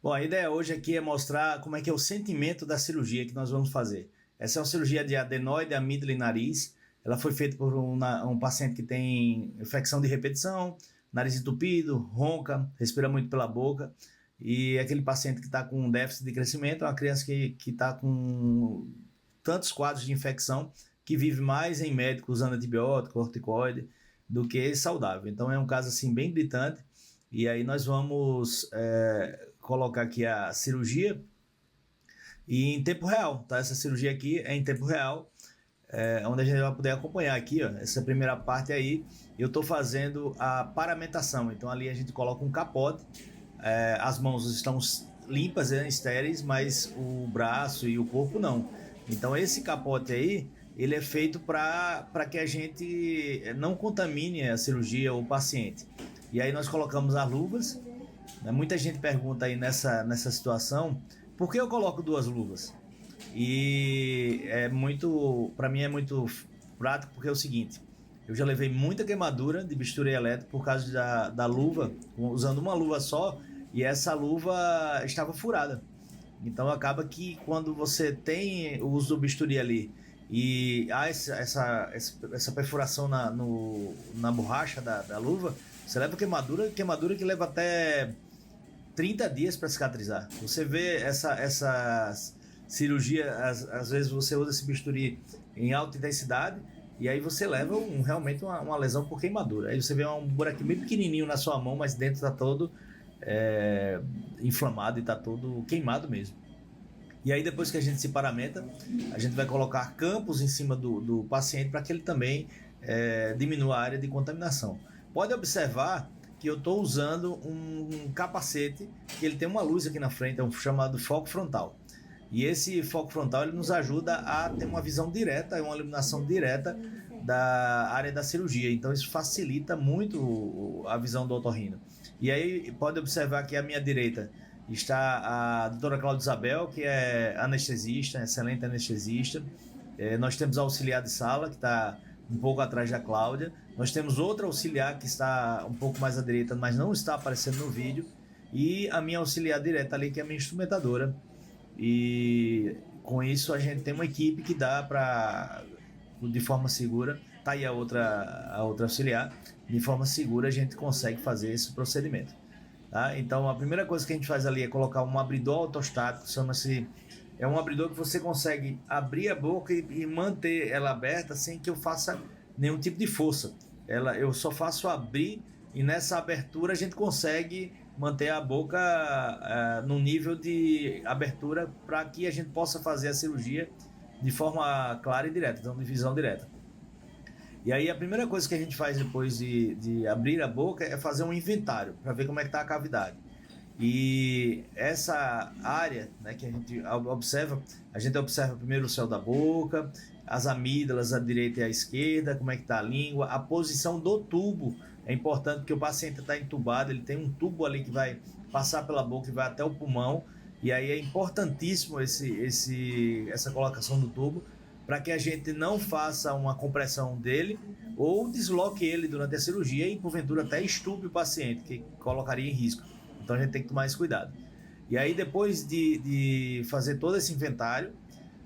Bom, a ideia hoje aqui é mostrar como é que é o sentimento da cirurgia que nós vamos fazer. Essa é uma cirurgia de adenoide, amígdala e nariz. Ela foi feita por um paciente que tem infecção de repetição, nariz entupido, ronca, respira muito pela boca. E aquele paciente que está com um déficit de crescimento é uma criança que está com tantos quadros de infecção que vive mais em médico usando antibiótico, corticoide, do que saudável. Então é um caso assim bem gritante. E aí nós vamos colocar aqui a cirurgia e em tempo real, tá? Essa cirurgia aqui é em tempo real, onde a gente vai poder acompanhar aqui, ó, essa primeira parte aí. Eu estou fazendo a paramentação, então ali a gente coloca um capote, as mãos estão limpas, estéreis, mas o braço e o corpo não. Então esse capote aí, ele é feito para que a gente não contamine a cirurgia ou o paciente. E aí nós colocamos as luvas. Muita gente pergunta aí nessa situação, por que eu coloco duas luvas? E para mim é muito prático, porque é o seguinte: eu já levei muita queimadura de bisturi elétrico por causa da luva, usando uma luva só, e essa luva estava furada. Então acaba que quando você tem o uso do bisturi ali e há essa perfuração na borracha da luva, você leva queimadura que leva até 30 dias para cicatrizar. Você vê essa cirurgia, às vezes você usa esse bisturi em alta intensidade e aí você leva realmente uma lesão por queimadura. Aí você vê um buraquinho bem pequenininho na sua mão, mas dentro está todo inflamado e está todo queimado mesmo. E aí depois que a gente se paramenta, a gente vai colocar campos em cima do paciente para que ele também diminua a área de contaminação. Pode observar que eu estou usando um capacete que ele tem uma luz aqui na frente, é um chamado foco frontal. E esse foco frontal ele nos ajuda a ter uma visão direta, uma iluminação direta da área da cirurgia. Então isso facilita muito a visão do otorrino. E aí pode observar que à minha direita está a doutora Cláudia Isabel, que é anestesista, excelente anestesista. Nós temos a auxiliar de sala, que está um pouco atrás da Cláudia. Nós temos outra auxiliar que está um pouco mais à direita, mas não está aparecendo no vídeo. E a minha auxiliar direta ali, que é a minha instrumentadora. E com isso a gente tem uma equipe que dá para, de forma segura, tá aí a outra auxiliar, de forma segura a gente consegue fazer esse procedimento. Tá? Então a primeira coisa que a gente faz ali é colocar um abridor ortostático, chama-se... É um abridor que você consegue abrir a boca e manter ela aberta sem que eu faça nenhum tipo de força. Eu só faço abrir e nessa abertura a gente consegue manter a boca no nível de abertura para que a gente possa fazer a cirurgia de forma clara e direta, então de visão direta. E aí a primeira coisa que a gente faz depois de abrir a boca é fazer um inventário para ver como é que está a cavidade. E essa área, né, que a gente observa primeiro o céu da boca, as amígdalas à direita e à esquerda, como é que está a língua, a posição do tubo. É importante porque o paciente está entubado, ele tem um tubo ali que vai passar pela boca e vai até o pulmão, e aí é importantíssimo essa colocação do tubo para que a gente não faça uma compressão dele ou desloque ele durante a cirurgia e porventura até estupe o paciente, que colocaria em risco. Então a gente tem que tomar esse cuidado. E aí depois de fazer todo esse inventário,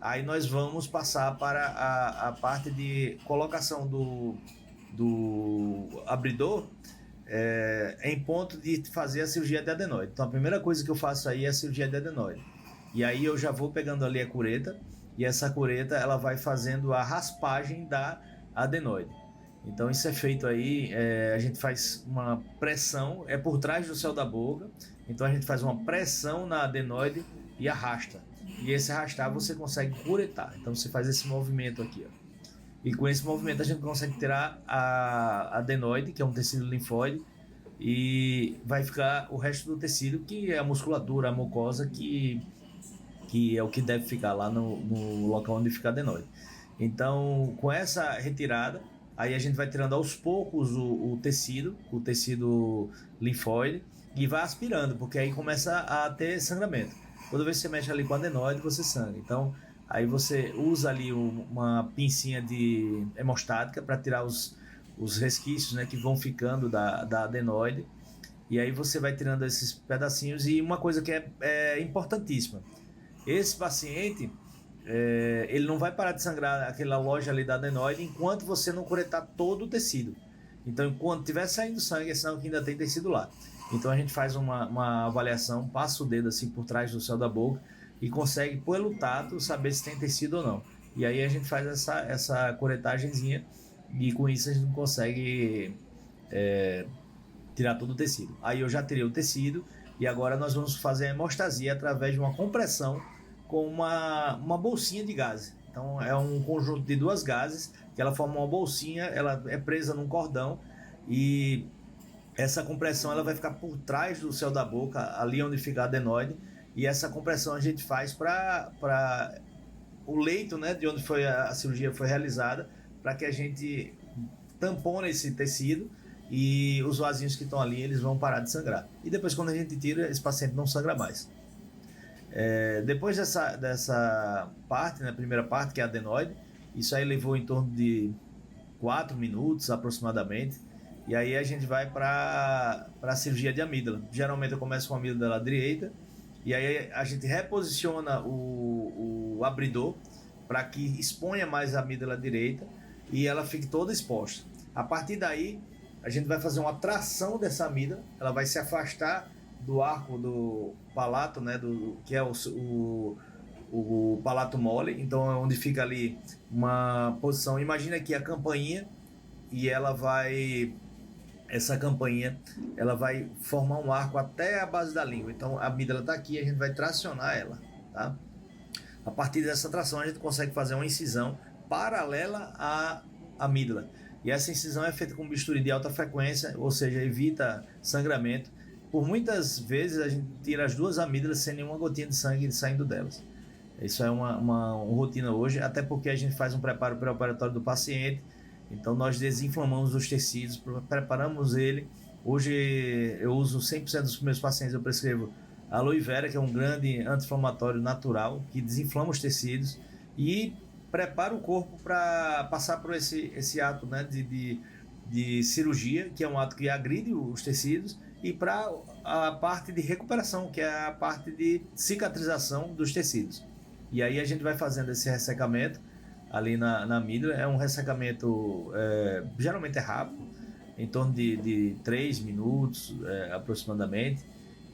aí nós vamos passar para a parte de colocação do abridor em ponto de fazer a cirurgia de adenoide. Então a primeira coisa que eu faço aí é a cirurgia de adenoide. E aí eu já vou pegando ali a cureta, e essa cureta ela vai fazendo a raspagem da adenoide. Então isso é feito aí, a gente faz uma pressão, por trás do céu da boca, então a gente faz uma pressão na adenoide e arrasta. E esse arrastar você consegue curetar, então você faz esse movimento aqui, ó. E com esse movimento a gente consegue tirar a adenoide, que é um tecido linfóide, e vai ficar o resto do tecido, que é a musculatura, a mucosa, que é o que deve ficar lá no local onde fica a adenoide. Então com essa retirada, aí a gente vai tirando aos poucos o tecido linfóide e vai aspirando, porque aí começa a ter sangramento. Toda vez que você mexe ali com a adenoide, você sangra. Então, aí você usa ali uma pincinha de hemostática para tirar os resquícios, né, que vão ficando da adenoide. E aí você vai tirando esses pedacinhos. E uma coisa que é importantíssima: esse paciente, ele não vai parar de sangrar aquela loja ali da adenoide enquanto você não curetar todo o tecido. Então, enquanto estiver saindo sangue, é sinal que ainda tem tecido lá. Então a gente faz uma avaliação, passa o dedo assim por trás do céu da boca e consegue, pelo tato, saber se tem tecido ou não. E aí a gente faz essa curetagenzinha e com isso a gente consegue tirar todo o tecido. Aí eu já tirei o tecido e agora nós vamos fazer a hemostasia através de uma compressão com uma bolsinha de gases. Então é um conjunto de duas gases que ela forma uma bolsinha, ela é presa num cordão e essa compressão ela vai ficar por trás do céu da boca, ali onde fica a adenoide, e essa compressão a gente faz para o leito, né, de onde a cirurgia foi realizada, para que a gente tampone esse tecido e os vasinhos que estão ali eles vão parar de sangrar. E depois, quando a gente tira, esse paciente não sangra mais. Depois dessa parte, né, primeira parte, que é a adenoide, isso aí levou em torno de 4 minutos aproximadamente. E aí a gente vai para a cirurgia de amígdala. Geralmente eu começo com a amígdala direita e aí a gente reposiciona o abridor para que exponha mais a amígdala direita e ela fique toda exposta. A partir daí a gente vai fazer uma tração dessa amígdala, ela vai se afastar do arco do palato, né, que é o palato mole. Então é onde fica ali uma posição. Imagina aqui a campainha e essa campainha ela vai formar um arco até a base da língua. Então a amígdala está aqui, a gente vai tracionar ela, tá? A partir dessa tração a gente consegue fazer uma incisão paralela à amígdala. E essa incisão é feita com bisturi de alta frequência, ou seja, evita sangramento. Por muitas vezes a gente tira as duas amígdalas sem nenhuma gotinha de sangue saindo delas. Isso é uma rotina hoje, até porque a gente faz um preparo pré-operatório do paciente. Então nós desinflamamos os tecidos, preparamos ele. Hoje eu uso 100% dos meus pacientes, eu prescrevo aloe vera, que é um grande anti-inflamatório natural, que desinflama os tecidos e prepara o corpo para passar por esse ato, né, de cirurgia, que é um ato que agride os tecidos, e para a parte de recuperação, que é a parte de cicatrização dos tecidos. E aí a gente vai fazendo esse ressecamento ali na amígdala. É um ressecamento geralmente rápido, em torno de 3 minutos aproximadamente.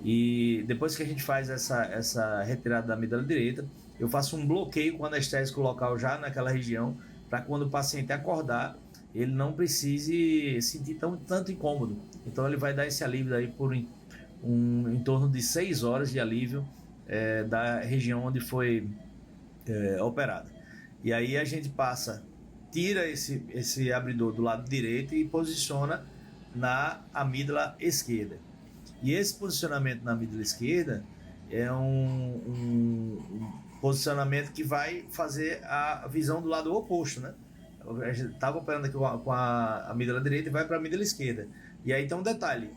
E depois que a gente faz essa retirada da amígdala direita, eu faço um bloqueio com anestésico local já naquela região, para quando o paciente acordar, ele não precise sentir tanto incômodo. Então ele vai dar esse alívio aí por em torno de 6 horas de alívio da região onde foi operada. E aí a gente tira esse abridor do lado direito e posiciona na amígdala esquerda. E esse posicionamento na amígdala esquerda é um posicionamento que vai fazer a visão do lado oposto, né? A gente estava operando aqui com a amígdala direita e vai para a amígdala esquerda. E aí tem um detalhe: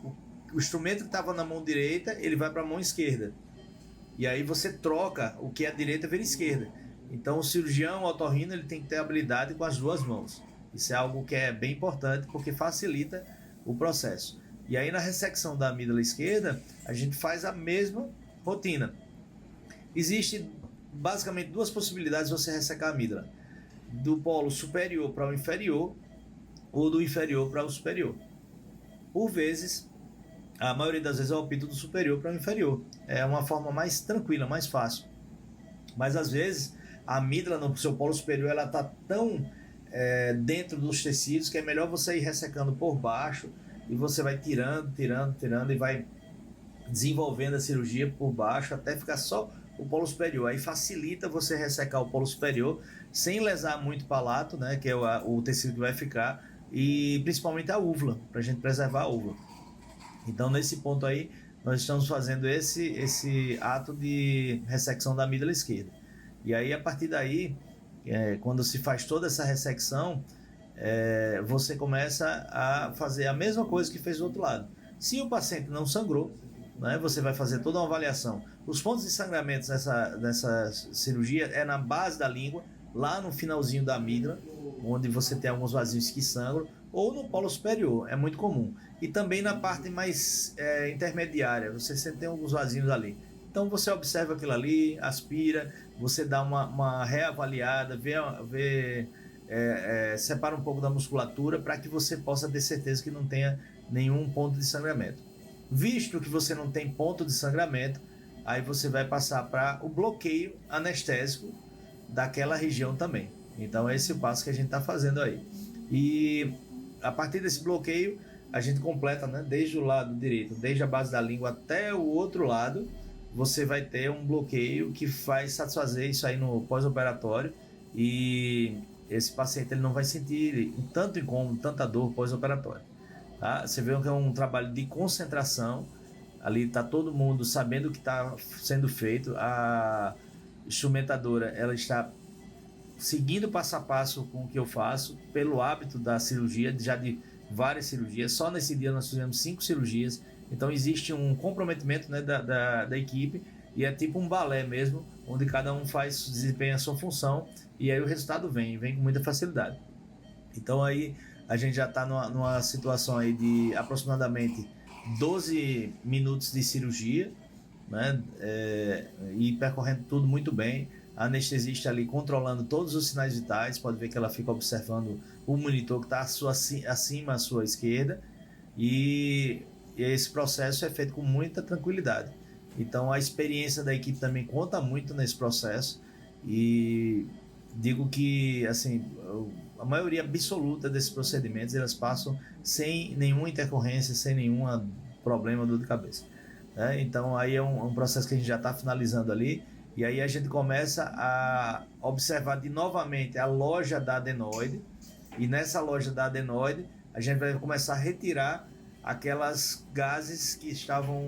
o instrumento que estava na mão direita, ele vai para a mão esquerda. E aí você troca o que é a direita vira esquerda. Então o cirurgião otorrino ele tem que ter habilidade com as duas mãos. Isso é algo que é bem importante porque facilita o processo. E aí na ressecção da amígdala esquerda, a gente faz a mesma rotina. Existe basicamente duas possibilidades de você ressecar a amígdala: do polo superior para o inferior ou do inferior para o superior. Por vezes, a maioria das vezes eu opto do superior para o inferior. É uma forma mais tranquila, mais fácil. Mas às vezes a amígdala no seu polo superior ela está tão dentro dos tecidos que é melhor você ir ressecando por baixo, e você vai tirando e vai desenvolvendo a cirurgia por baixo até ficar só o polo superior. Aí facilita você ressecar o polo superior sem lesar muito o palato, né, que é o tecido que vai ficar, e principalmente a úvula, para a gente preservar a úvula. Então nesse ponto aí nós estamos fazendo esse ato de ressecção da amígdala esquerda. E aí a partir daí, quando se faz toda essa ressecção, você começa a fazer a mesma coisa que fez do outro lado. Se o paciente não sangrou, né, você vai fazer toda uma avaliação. Os pontos de sangramento nessa cirurgia é na base da língua, lá no finalzinho da amígdala, onde você tem alguns vazios que sangram. ou no polo superior, é muito comum. E também na parte mais intermediária, você sempre tem alguns vasinhos ali. Então você observa aquilo ali, aspira, você dá uma reavaliada, separa um pouco da musculatura para que você possa ter certeza que não tenha nenhum ponto de sangramento. Visto que você não tem ponto de sangramento, aí você vai passar para o bloqueio anestésico daquela região também. Então esse é o passo que a gente está fazendo aí. E a partir desse bloqueio, a gente completa, né, desde o lado direito, desde a base da língua até o outro lado, você vai ter um bloqueio que vai satisfazer isso aí no pós-operatório, e esse paciente ele não vai sentir tanto incômodo, tanta dor pós-operatório. Tá? Você vê que é um trabalho de concentração, ali está todo mundo sabendo o que está sendo feito, a instrumentadora ela está seguindo passo a passo com o que eu faço, pelo hábito da cirurgia, já de várias cirurgias. Só nesse dia nós fizemos 5 cirurgias, então existe um comprometimento, né, da equipe, e é tipo um balé mesmo, onde cada um desempenha a sua função, e aí o resultado vem com muita facilidade. Então aí a gente já está numa situação aí de aproximadamente 12 minutos de cirurgia, né, e percorrendo tudo muito bem. A anestesista ali controlando todos os sinais vitais, pode ver que ela fica observando o monitor que está acima à sua esquerda, e esse processo é feito com muita tranquilidade. Então a experiência da equipe também conta muito nesse processo, e digo que assim, a maioria absoluta desses procedimentos elas passam sem nenhuma intercorrência, sem nenhum problema, dor de cabeça. Então aí é um processo que a gente já está finalizando ali, e aí a gente começa a observar novamente a loja da adenoide, e nessa loja da adenoide a gente vai começar a retirar aquelas gases que estavam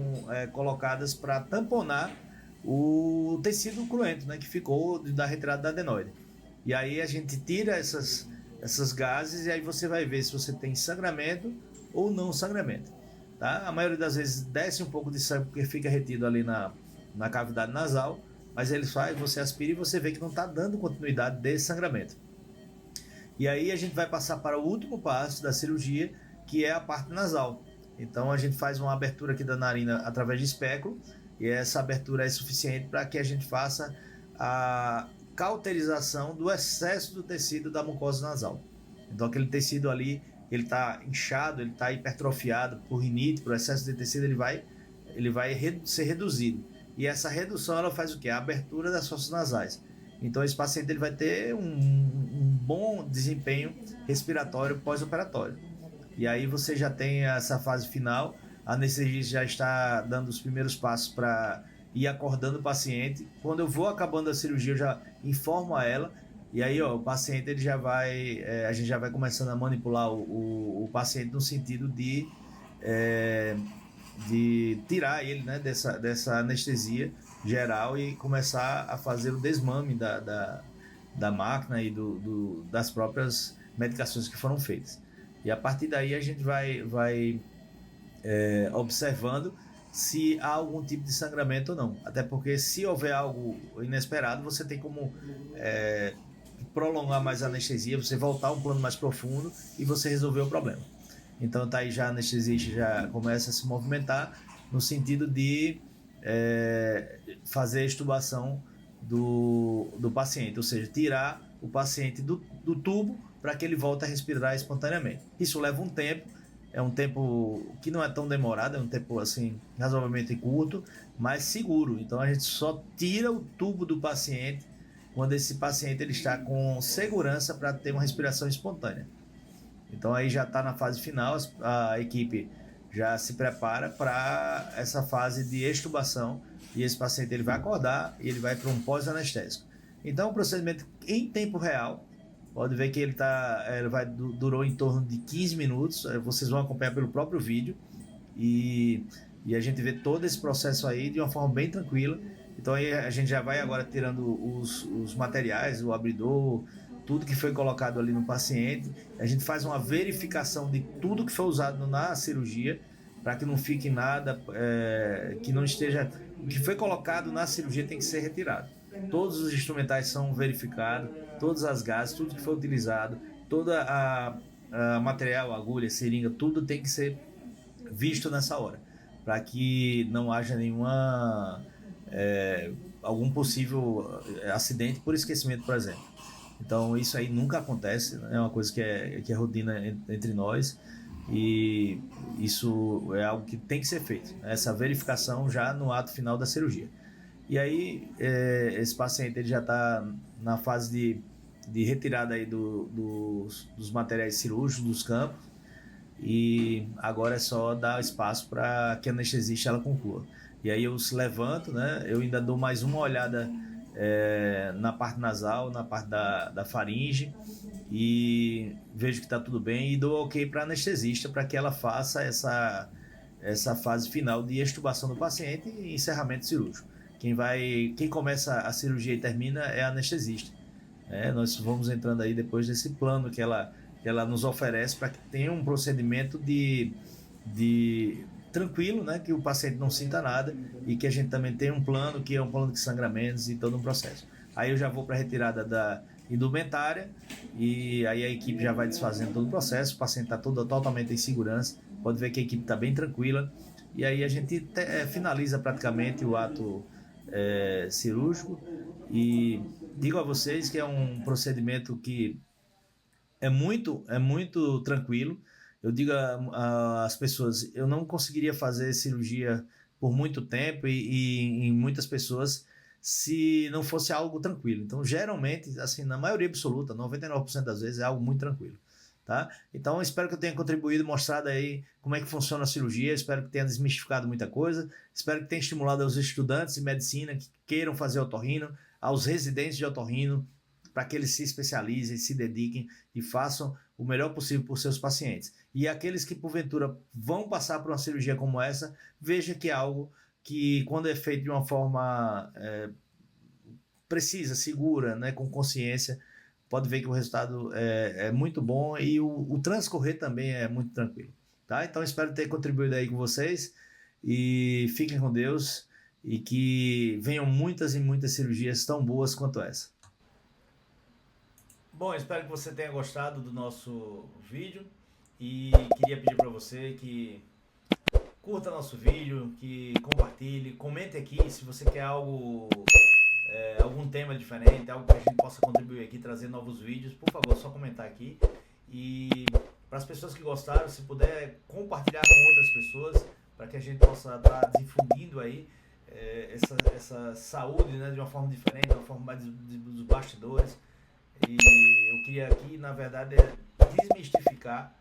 colocadas para tamponar o tecido cruento, né, que ficou da retirada da adenoide. E aí a gente tira essas gases, e aí você vai ver se você tem sangramento ou não sangramento. Tá? A maioria das vezes desce um pouco de sangue porque fica retido ali na cavidade nasal, mas ele faz, você aspira e você vê que não está dando continuidade desse sangramento. E aí a gente vai passar para o último passo da cirurgia, que é a parte nasal. Então a gente faz uma abertura aqui da narina através de espéculo, e essa abertura é suficiente para que a gente faça a cauterização do excesso do tecido da mucosa nasal. Então aquele tecido ali, ele está inchado, ele está hipertrofiado por rinite, por excesso de tecido, ele vai ser reduzido. E essa redução ela faz o quê? A abertura das fossas nasais. Então esse paciente ele vai ter um bom desempenho respiratório pós-operatório. E aí você já tem essa fase final, a anestesista já está dando os primeiros passos para ir acordando o paciente. Quando eu vou acabando a cirurgia, eu já informo a ela, e aí o paciente ele já vai, a gente já vai começando a manipular o paciente no sentido de tirar ele, né, dessa anestesia geral e começar a fazer o desmame da máquina e das próprias medicações que foram feitas. E a partir daí a gente vai observando se há algum tipo de sangramento ou não. Até porque se houver algo inesperado, você tem como prolongar mais a anestesia, você voltar a um plano mais profundo e você resolver o problema. Então tá aí, já a anestesista já começa a se movimentar no sentido de fazer a extubação do paciente, ou seja, tirar o paciente do tubo para que ele volte a respirar espontaneamente. Isso leva um tempo, é um tempo que não é tão demorado, é um tempo assim razoavelmente curto, mas seguro. Então a gente só tira o tubo do paciente quando esse paciente ele está com segurança para ter uma respiração espontânea. Então aí já está na fase final, a equipe já se prepara para essa fase de extubação, e esse paciente ele vai acordar e ele vai para um pós-anestésico. Então o procedimento em tempo real, pode ver que ele durou em torno de 15 minutos, vocês vão acompanhar pelo próprio vídeo, e a gente vê todo esse processo aí de uma forma bem tranquila. Então aí a gente já vai agora tirando os materiais, o abridor, tudo que foi colocado ali no paciente. A gente faz uma verificação de tudo que foi usado na cirurgia, para que não fique nada que não esteja... O que foi colocado na cirurgia tem que ser retirado. Todos os instrumentais são verificados, todas as gases, tudo que foi utilizado, toda material, agulha, seringa, tudo tem que ser visto nessa hora, para que não haja nenhuma algum possível acidente por esquecimento, por exemplo. Então isso aí nunca acontece, né? É uma coisa que é rotina entre nós, e isso é algo que tem que ser feito, né? Essa verificação já no ato final da cirurgia. E aí esse paciente ele já está na fase de retirada aí dos materiais cirúrgicos, dos campos, e agora é só dar espaço para que a anestesista ela conclua. E aí eu se levanto, né? Eu ainda dou mais uma olhada na parte nasal, na parte da faringe, e vejo que está tudo bem e dou ok para a anestesista para que ela faça essa fase final de extubação do paciente e encerramento cirúrgico. Quem começa a cirurgia e termina é a anestesista. Nós vamos entrando aí depois desse plano que ela nos oferece para que tenha um procedimento de tranquilo, né? Que o paciente não sinta nada e que a gente também tenha um plano que é um plano de sangramentos e todo um processo. Aí eu já vou para a retirada da indumentária e aí a equipe já vai desfazendo todo o processo, o paciente está totalmente em segurança, pode ver que a equipe está bem tranquila, e aí a gente finaliza praticamente o ato cirúrgico, e digo a vocês que é um procedimento que é muito tranquilo. Eu digo às pessoas, eu não conseguiria fazer cirurgia por muito tempo e em muitas pessoas se não fosse algo tranquilo. Então, geralmente, assim, na maioria absoluta, 99% das vezes é algo muito tranquilo, tá? Então, espero que eu tenha contribuído, mostrado aí como é que funciona a cirurgia, espero que tenha desmistificado muita coisa, espero que tenha estimulado aos estudantes de medicina que queiram fazer otorrino, aos residentes de otorrino, para que eles se especializem, se dediquem e façam o melhor possível por seus pacientes. E aqueles que, porventura, vão passar por uma cirurgia como essa, veja que é algo que, quando é feito de uma forma precisa, segura, né, com consciência, pode ver que o resultado é muito bom e o transcorrer também é muito tranquilo. Tá? Então, espero ter contribuído aí com vocês e fiquem com Deus e que venham muitas e muitas cirurgias tão boas quanto essa. Bom, espero que você tenha gostado do nosso vídeo e queria pedir para você que curta nosso vídeo, que compartilhe, comente aqui se você quer algum tema diferente, algo que a gente possa contribuir aqui, trazer novos vídeos. Por favor, só comentar aqui. E para as pessoas que gostaram, se puder compartilhar com outras pessoas, para que a gente possa estar difundindo aí essa saúde, né, de uma forma diferente, de uma forma mais dos bastidores. E eu queria aqui, na verdade, desmistificar,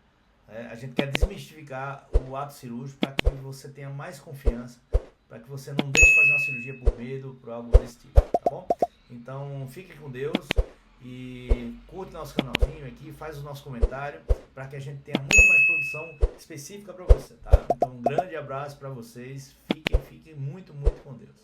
a gente quer desmistificar o ato cirúrgico para que você tenha mais confiança, para que você não deixe de fazer uma cirurgia por medo, por algo desse tipo, tá bom? Então, fique com Deus e curte nosso canalzinho aqui, faz o nosso comentário, para que a gente tenha muito mais produção específica para você, tá? Então, um grande abraço para vocês, fiquem muito com Deus.